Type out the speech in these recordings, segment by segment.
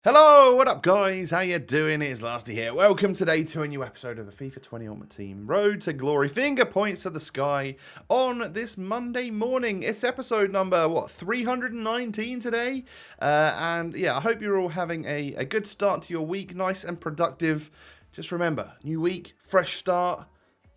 Hello, what up guys? How you doing? It's Lasty here. Welcome today to a new episode of the FIFA 20 Ultimate Team Road to Glory. Finger points to the sky on this Monday morning. It's episode number, 319 today? And yeah, I hope you're all having a good start to your week. Nice and productive. Just remember, new week, fresh start.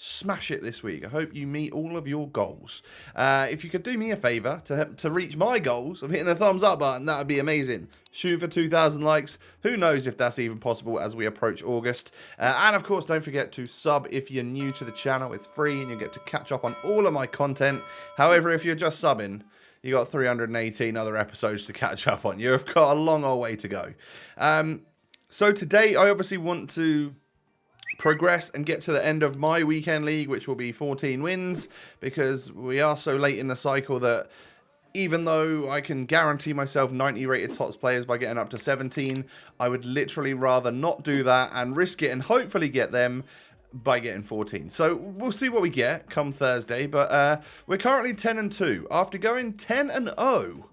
Smash it this week. I hope you meet all of your goals. If you could do me a favour to reach my goals of hitting the thumbs up button, that would be amazing. Shoot for 2,000 likes. Who knows if that's even possible as we approach August. And of course, don't forget to sub if you're new to the channel. It's free and you get to catch up on all of my content. However, if you're just subbing, you got 318 other episodes to catch up on. You've got a long old way to go. So today, I obviously want to progress and get to the end of my weekend league, which will be 14 wins, because we are so late in the cycle that even though I can guarantee myself 90 rated tops players by getting up to 17, I would literally rather not do that and risk it and hopefully get them by getting 14. So we'll see what we get come Thursday, but we're currently 10-2 after going 10-0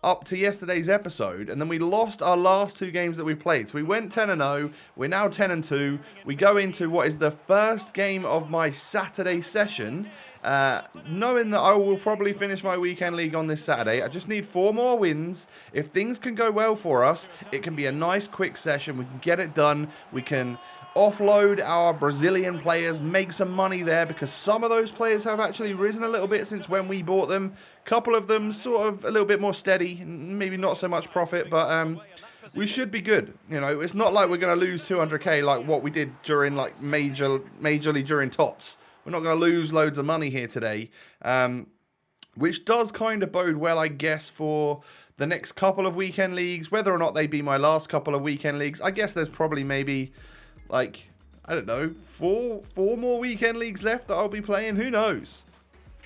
up to yesterday's episode, and then we lost our last two games that we played. So we went 10-0, we're now 10-2. We go into what is the first game of my Saturday session, knowing that I will probably finish my weekend league on this Saturday. I just need 4 more wins. If things can go well for us, it can be a nice quick session. We can get it done. We can offload our Brazilian players, make some money there, because some of those players have actually risen a little bit since when we bought them. A couple of them sort of a little bit more steady, maybe not so much profit, but we should be good. You know, it's not like we're going to lose 200k like what we did during like majorly during TOTS. We're not going to lose loads of money here today, which does kind of bode well, I guess, for the next couple of weekend leagues. Whether or not they be my last couple of weekend leagues, I guess there's probably maybe like, I don't know, four more weekend leagues left that I'll be playing. Who knows?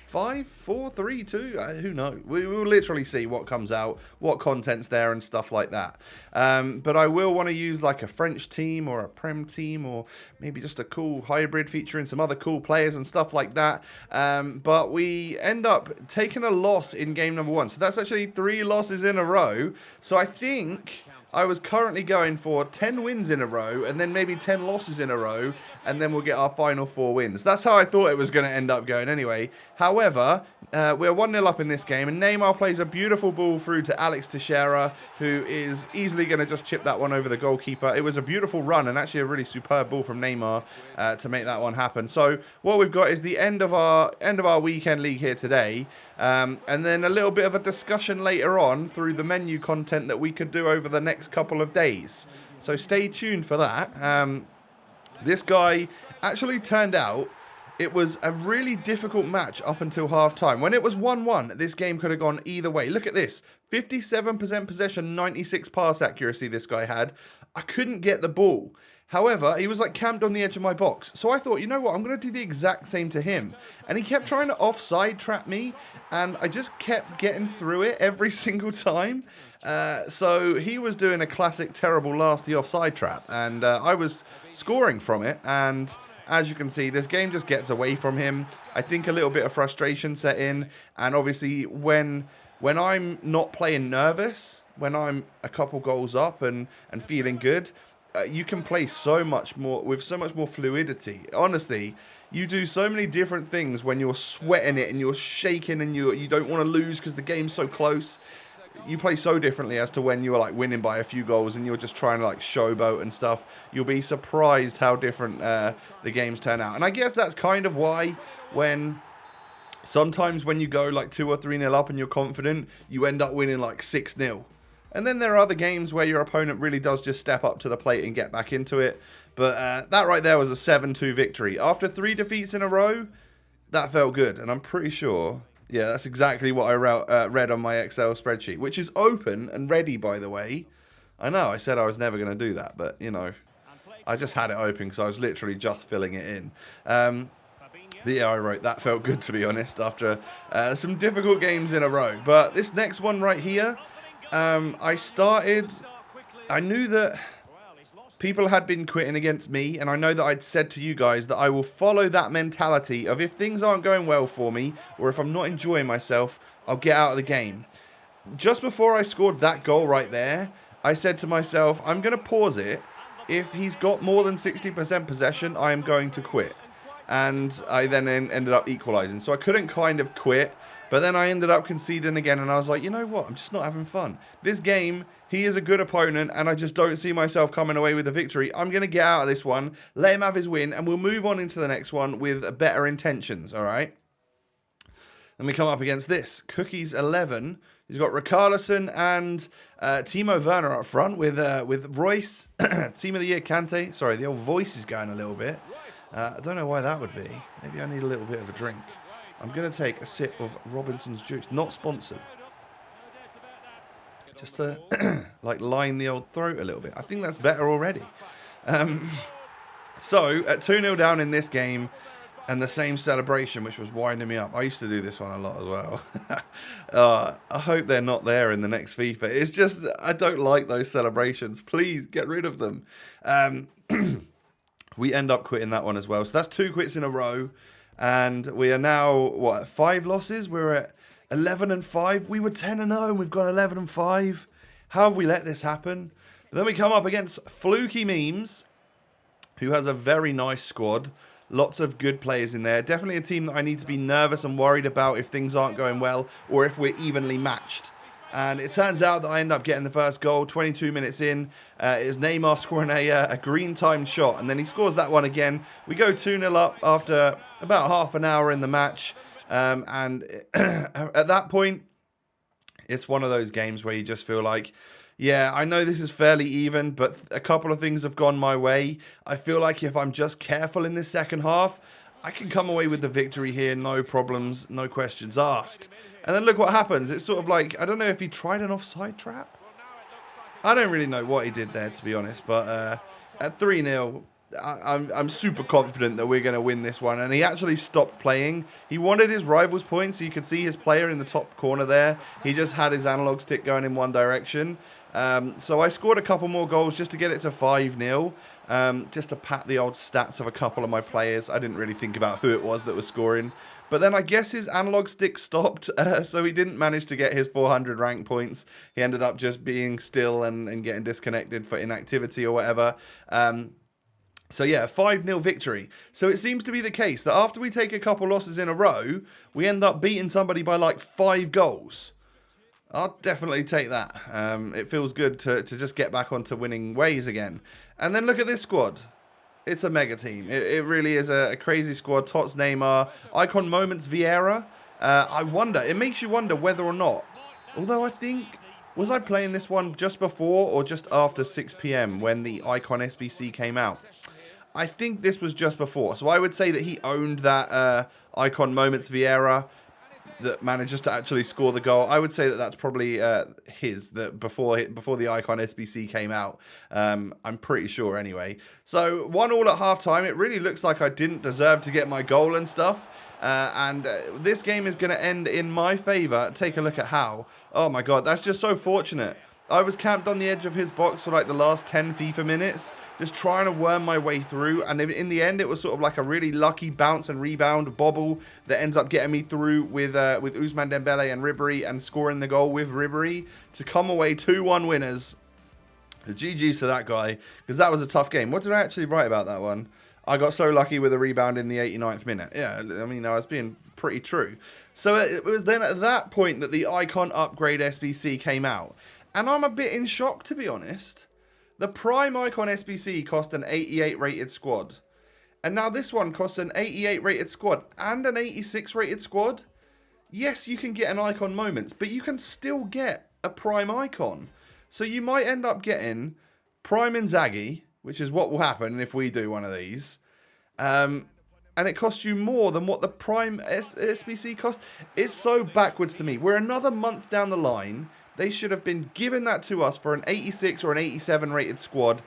5, 4, 3, 2, who knows? We will literally see what comes out, what content's there and stuff like that. But I will want to use like a French team or a Prem team, or maybe just a cool hybrid featuring some other cool players and stuff like that. But we end up taking a loss in game number 1. So that's actually 3 losses in a row. So I think I was currently going for 10 wins in a row and then maybe 10 losses in a row, and then we'll get our final 4 wins. That's how I thought it was going to end up going anyway. However, we're 1-0 up in this game, and Neymar plays a beautiful ball through to Alex Teixeira, who is easily going to just chip that one over the goalkeeper. It was a beautiful run and actually a really superb ball from Neymar to make that one happen. So what we've got is the end of our weekend league here today, and then a little bit of a discussion later on through the menu content that we could do over the next couple of days. So stay tuned for that. This guy actually turned out it was a really difficult match up until half time. When it was 1-1, this game could have gone either way. Look at this. 57% possession, 96 pass accuracy this guy had. I couldn't get the ball. However, he was like camped on the edge of my box. So I thought, you know what, I'm going to do the exact same to him. And he kept trying to offside trap me, and I just kept getting through it every single time. So he was doing a classic terrible Lasty offside trap, and I was scoring from it. And as you can see, this game just gets away from him. I think a little bit of frustration set in, and obviously when I'm not playing nervous, when I'm a couple goals up and feeling good, you can play so much more with so much more fluidity. Honestly, you do so many different things when you're sweating it and you're shaking and you don't want to lose because the game's so close. You play so differently as to when you're like winning by a few goals and you're just trying to like showboat and stuff. You'll be surprised how different the games turn out. And I guess that's kind of why sometimes when you go like 2 or 3-0 up and you're confident, you end up winning like 6-0. And then there are other games where your opponent really does just step up to the plate and get back into it. But that right there was a 7-2 victory. After 3 defeats in a row, that felt good. And I'm pretty sure, yeah, that's exactly what I read on my Excel spreadsheet, which is open and ready, by the way. I know, I said I was never going to do that, but, you know, I just had it open because I was literally just filling it in. But yeah, I wrote, that felt good, to be honest, after some difficult games in a row. But this next one right here, I knew that people had been quitting against me, and I know that I'd said to you guys that I will follow that mentality of if things aren't going well for me, or if I'm not enjoying myself, I'll get out of the game. Just before I scored that goal right there, I said to myself, I'm going to pause it. If he's got more than 60% possession, I am going to quit. And I then ended up equalising. So I couldn't kind of quit. But then I ended up conceding again. And I was like, you know what? I'm just not having fun. This game, he is a good opponent. And I just don't see myself coming away with the victory. I'm going to get out of this one. Let him have his win. And we'll move on into the next one with better intentions. All right? Then we come up against this. Cookies 11. He's got Richarlison and Timo Werner up front with Royce. Team of the Year Kante. Sorry, the old voice is going a little bit. I don't know why that would be. Maybe I need a little bit of a drink. I'm going to take a sip of Robinson's juice. Not sponsored. Just to like line the old throat a little bit. I think that's better already. So, at 2-0 down in this game, and the same celebration, which was winding me up. I used to do this one a lot as well. I hope they're not there in the next FIFA. It's just, I don't like those celebrations. Please, get rid of them. We end up quitting that one as well. So that's 2 quits in a row. And we are now, what, 5 losses? We're at 11-5. We were 10-0 and we've gone 11-5. How have we let this happen? But then we come up against Fluky Memes, who has a very nice squad. Lots of good players in there. Definitely a team that I need to be nervous and worried about if things aren't going well or if we're evenly matched. And it turns out that I end up getting the first goal 22 minutes in. It is Neymar scoring a green-timed shot. And then he scores that one again. We go 2-0 up after about half an hour in the match. And at that point, it's one of those games where you just feel like, yeah, I know this is fairly even, but a couple of things have gone my way. I feel like if I'm just careful in this second half, I can come away with the victory here, no problems, no questions asked. And then look what happens. It's sort of like, I don't know if he tried an offside trap. I don't really know what he did there, to be honest. But at 3-0, I'm super confident that we're going to win this one. And he actually stopped playing. He wanted his rival's points, so you could see his player in the top corner there. He just had his analog stick going in one direction. So I scored a couple more goals just to get it to 5-0. Just to pat the old stats of a couple of my players. I didn't really think about who it was that was scoring. But then I guess his analog stick stopped, so he didn't manage to get his 400 rank points. He ended up just being still and getting disconnected for inactivity or whatever. So yeah, 5-0 victory. So it seems to be the case that after we take a couple losses in a row, we end up beating somebody by like 5 goals. I'll definitely take that. It feels good to just get back onto winning ways again. And then look at this squad. It's a mega team. It really is a crazy squad. Tots, Neymar, Icon Moments, Vieira. I wonder, it makes you wonder whether or not, although I think, was I playing this one just before or just after 6 PM when the Icon Sbc came out? I think this was just before. So I would say that he owned that Icon Moments Vieira that manages to actually score the goal. I would say that that's probably his, that before the Icon Sbc came out. I'm pretty sure anyway. So 1-1 at halftime. It really looks like I didn't deserve to get my goal and stuff. And this game is going to end in my favour. Take a look at how. Oh my god, that's just so fortunate. I was camped on the edge of his box for like the last 10 FIFA minutes, just trying to worm my way through. And in the end, it was sort of like a really lucky bounce and rebound bobble that ends up getting me through with Ousmane Dembele and Ribéry and scoring the goal with Ribéry to come away 2-1 winners. GG's to that guy, because that was a tough game. What did I actually write about that one? I got so lucky with a rebound in the 89th minute. Yeah, I mean, I was being pretty true. So it was then at that point that the Icon Upgrade Sbc came out. And I'm a bit in shock, to be honest. The Prime Icon Sbc cost an 88 rated squad. And now this one costs an 88 rated squad and an 86 rated squad. Yes, you can get an Icon Moments, but you can still get a Prime Icon. So you might end up getting Prime Inzaghi, which is what will happen if we do one of these. And it costs you more than what the Prime Sbc cost. It's so backwards to me. We're another month down the line. They should have been giving that to us for an 86 or an 87 rated squad,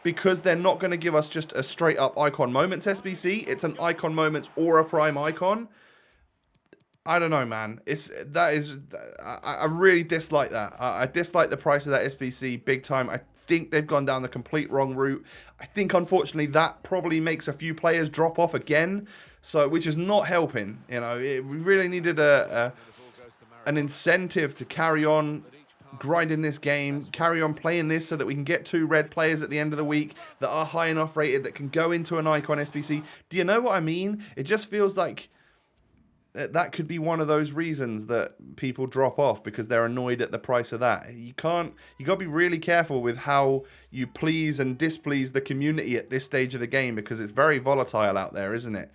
because they're not going to give us just a straight up Icon Moments SBC. It's an Icon Moments or a Prime Icon. I don't know, man. I really dislike that. I dislike the price of that SBC big time. I think they've gone down the complete wrong route. I think, unfortunately, that probably makes a few players drop off again, so which is not helping. You know, we really needed an incentive to carry on grinding this game, carry on playing this so that we can get 2 red players at the end of the week that are high enough rated that can go into an Icon Sbc. Do you know what I mean? It just feels like that could be one of those reasons that people drop off because they're annoyed at the price of that. You got to be really careful with how you please and displease the community at this stage of the game because it's very volatile out there, isn't it?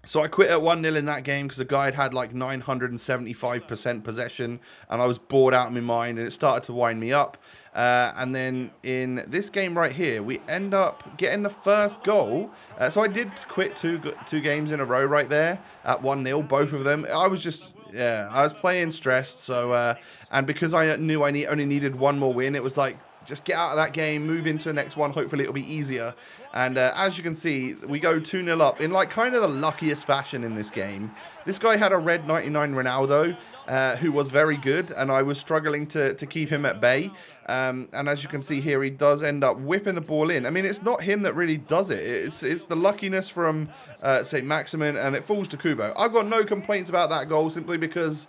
So I quit at 1-0 in that game because the guy had like 975% possession and I was bored out of my mind and it started to wind me up. And then in this game right here, we end up getting the first goal. So I did quit two games in a row right there at 1-0, both of them. I was just, I was playing stressed. So, and because I knew I only needed one more win, it was like, just get out of that game, move into the next one. Hopefully it'll be easier. And as you can see, we go 2-0 up in like kind of the luckiest fashion in this game. This guy had a red 99 Ronaldo who was very good, and I was struggling to keep him at bay. And as you can see here, he does end up whipping the ball in. I mean, it's not him that really does it. It's the luckiness from St. Maximin, and it falls to Kubo. I've got no complaints about that goal simply because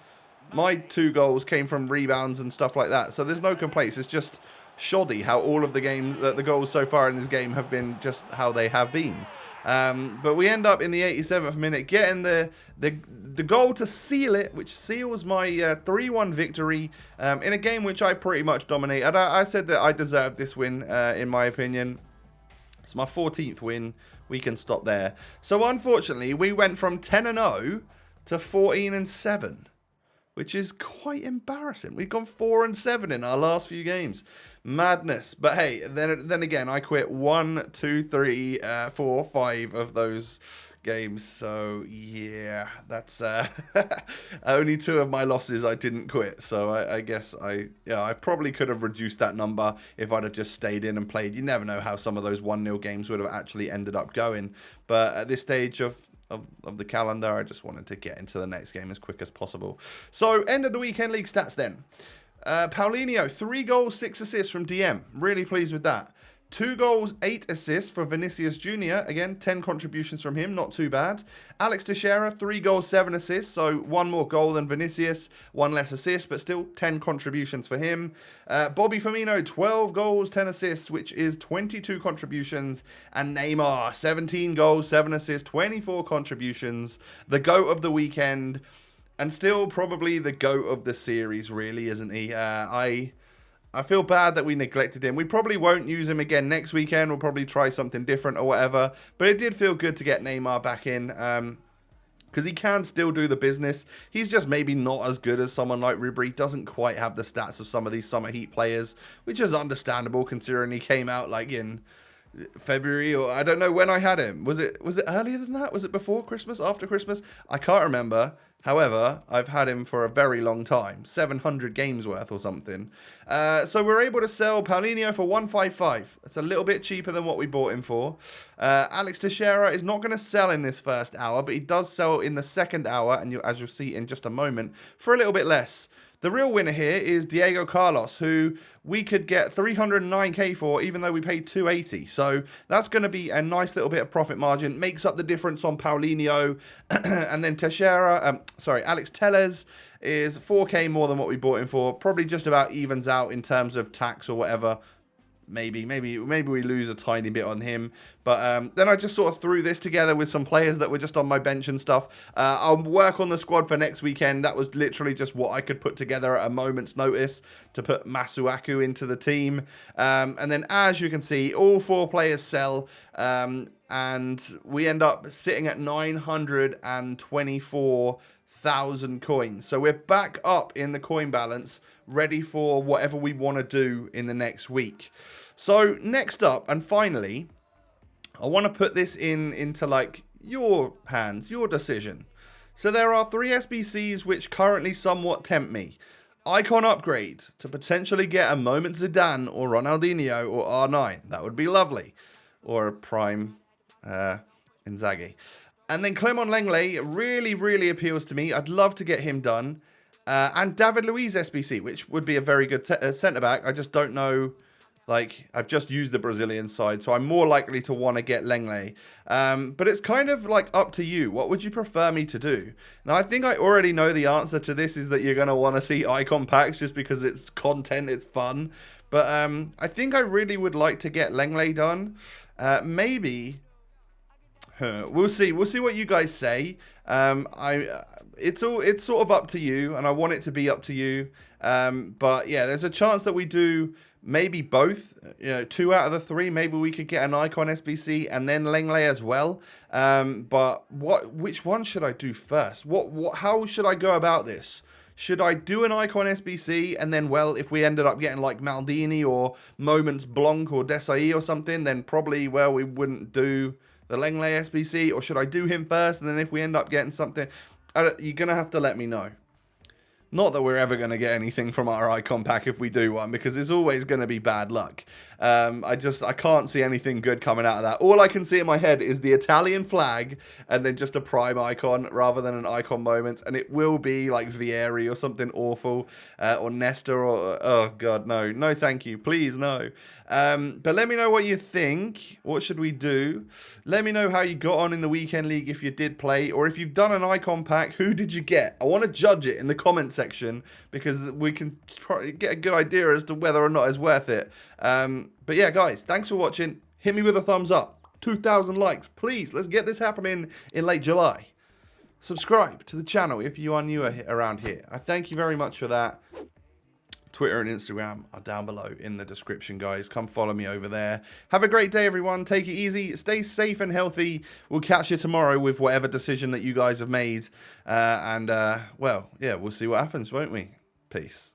my 2 goals came from rebounds and stuff like that. So there's no complaints. It's just shoddy how all of the goals so far in this game have been just how they have been. But we end up in the 87th minute getting the goal to seal it, which seals my 3-1 victory in a game which I pretty much dominated. I said that I deserved this win, in my opinion. It's my 14th win. We can stop there. So unfortunately, we went from 10-0 to 14-7. Which is quite embarrassing. We've gone 4-7 in our last few games. Madness. But hey, then again, I quit 1, 2, 3, 4, 5 of those games. So yeah, that's only 2 of my losses I didn't quit. So I guess I probably could have reduced that number if I'd have just stayed in and played. You never know how some of those 1-0 games would have actually ended up going. But at this stage of the calendar, I just wanted to get into the next game as quick as possible. So, end of the weekend league stats then. Paulinho, 3 goals, 6 assists from DM. Really pleased with that. 2 goals, 8 assists for Vinicius Jr. Again, 10 contributions from him, not too bad. Alex Teixeira, 3 goals, 7 assists. So 1 more goal than Vinicius, 1 less assist, but still 10 contributions for him. Bobby Firmino, 12 goals, 10 assists, which is 22 contributions. And Neymar, 17 goals, 7 assists, 24 contributions. The GOAT of the weekend. And still probably the GOAT of the series, really, isn't he? I feel bad that we neglected him. We probably won't use him again next weekend. We'll probably try something different or whatever. But it did feel good to get Neymar back in. Because he can still do the business. He's just maybe not as good as someone like Ribery. Doesn't quite have the stats of some of these Summer Heat players. Which is understandable considering he came out like in February, or I don't know when I had him. Was it earlier than that? Was it before Christmas? After Christmas? I can't remember. However, I've had him for a very long time. 700 games worth or something. So we're able to sell Paulinho for 155. It's a little bit cheaper than what we bought him for. Alex Teixeira is not going to sell in this first hour, but he does sell in the second hour, and as you'll see in just a moment, for a little bit less. The real winner here is Diego Carlos, who we could get 309k for, even though we paid 280. So that's going to be a nice little bit of profit margin. Makes up the difference on Paulinho. And then Alex Telles is 4k more than what we bought him for. Probably just about evens out in terms of tax or whatever. Maybe we lose a tiny bit on him. But then I just sort of threw this together with some players that were just on my bench and stuff. I'll work on the squad for next weekend. That was literally just what I could put together at a moment's notice to put Masuaku into the team. And then as you can see, all 4 players sell. And we end up sitting at 924,000 coins. So we're back up in the coin balance, ready for whatever we want to do in the next week. So next up, and finally, I want to put this into like your hands, your decision. So there are 3 SBCs which currently somewhat tempt me. Icon upgrade to potentially get a Moment Zidane or Ronaldinho or R9. That would be lovely. Or a prime Inzaghi. And then Clement Lenglet really, really appeals to me. I'd love to get him done. And David Luiz SBC, which would be a very good centre-back. I just don't know Like, I've just used the Brazilian side, so I'm more likely to want to get Lenglet. But it's kind of like up to you. What would you prefer me to do? Now, I think I already know the answer to this is that you're going to want to see icon packs just because it's content, it's fun. But I think I really would like to get Lenglet done. Maybe... We'll see. We'll see what you guys say. It's sort of up to you, and I want it to be up to you. But yeah, there's a chance that we do maybe both. 2 out of the 3. Maybe we could get an Icon Sbc and then Lenglet as well. But which one should I do first? How should I go about this? Should I do an Icon Sbc and then, well, if we ended up getting like Maldini or Moments Blanc or Desailly or something, then probably, well, we wouldn't do the Lenglet Sbc, or should I do him first, and then if we end up getting something, you're going to have to let me know. Not that we're ever going to get anything from our icon pack if we do one, because it's always going to be bad luck. I can't see anything good coming out of that. All I can see in my head is the Italian flag, and then just a prime icon rather than an icon moment, and it will be like Vieri or something awful, or Nesta, or, oh god, no thank you, please no. But let me know what you think. What should we do? Let me know how you got on in the weekend league if you did play, or if you've done an icon pack, who did you get? I want to judge it in the comment section, because we can probably get a good idea as to whether or not it's worth it. But yeah, guys, thanks for watching. Hit me with a thumbs up. 2,000 likes, please. Let's get this happening in late July. Subscribe to the channel if you are newer around here. I thank you very much for that. Twitter and Instagram are down below in the description, guys. Come follow me over there. Have a great day, everyone. Take it easy. Stay safe and healthy. We'll catch you tomorrow with whatever decision that you guys have made. Well, yeah, we'll see what happens, won't we? Peace.